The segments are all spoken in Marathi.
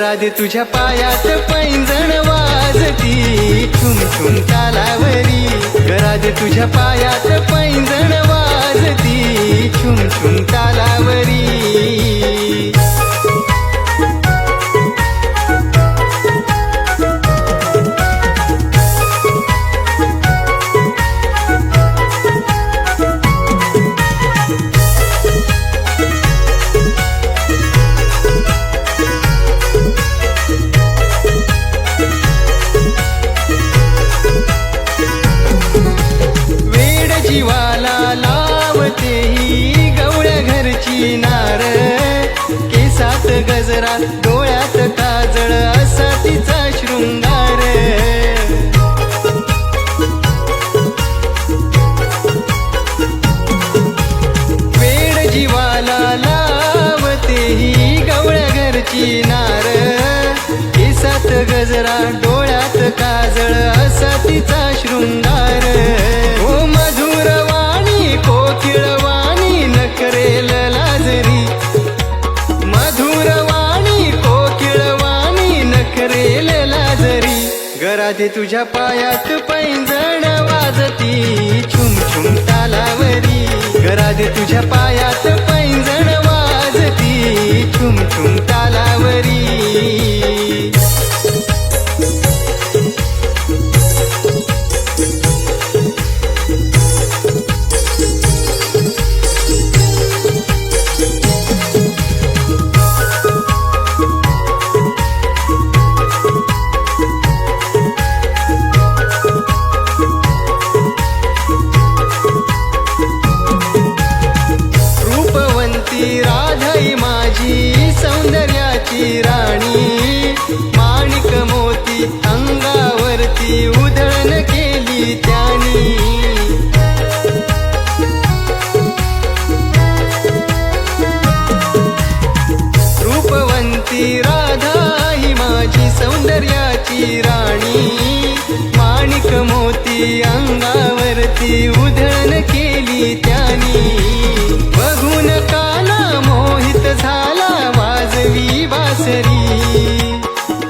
घरात तुझ्या पायात पैंजण वाजती छुम छुम तालावरी घरात तुझ्या पायात पैंजण वाजती छुम छुम तालावरी जीवाला लावते ही गवळ्या घरची नार केसात गजरा डोळ्यात काजळ असा तिचा शृंगार वेड जीवाला लावते ही गवळ्या घरची नार केसात गजरा डोळ्यात काजळ असा तिचा शृंगार कोकिळवाणी नखरेल लाजरी मधुरवाणी कोकिळवाणी नखरेल लाजरी घरात तुझ्या पायात पैंजण वाजती छुम छुम तालावरी घरात तुझ्या पायात पैंजण वाजती छुम छुम तालावरी राधाई माझी सौंदर्याची राणी माणिक मोती अंगावरती उधळण केली त्यानी रूपवंती राधाई माझी सौंदर्याची राणी माणिक मोती अंगावरती उधळण केली त्यानी बघून काना मोहित झाला वाजवी बासरी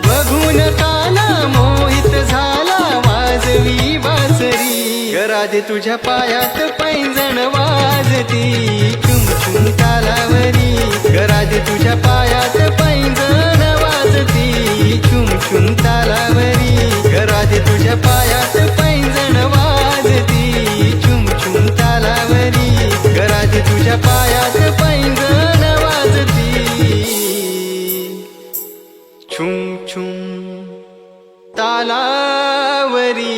बघून काना मोहित झाला वाजवी बासरी घरात तुझ्या पायात पैंजण वाजती छुम छुम तालावरी घरात तुझ्या पायात पैंजण वाजती छुम छुम तालावरी घरात तुझ्या पायात पैंजण वाजती छुम छुम तालावरी घरात तुझ्या पायात पैंजण वाजती छुम छुम तालावरी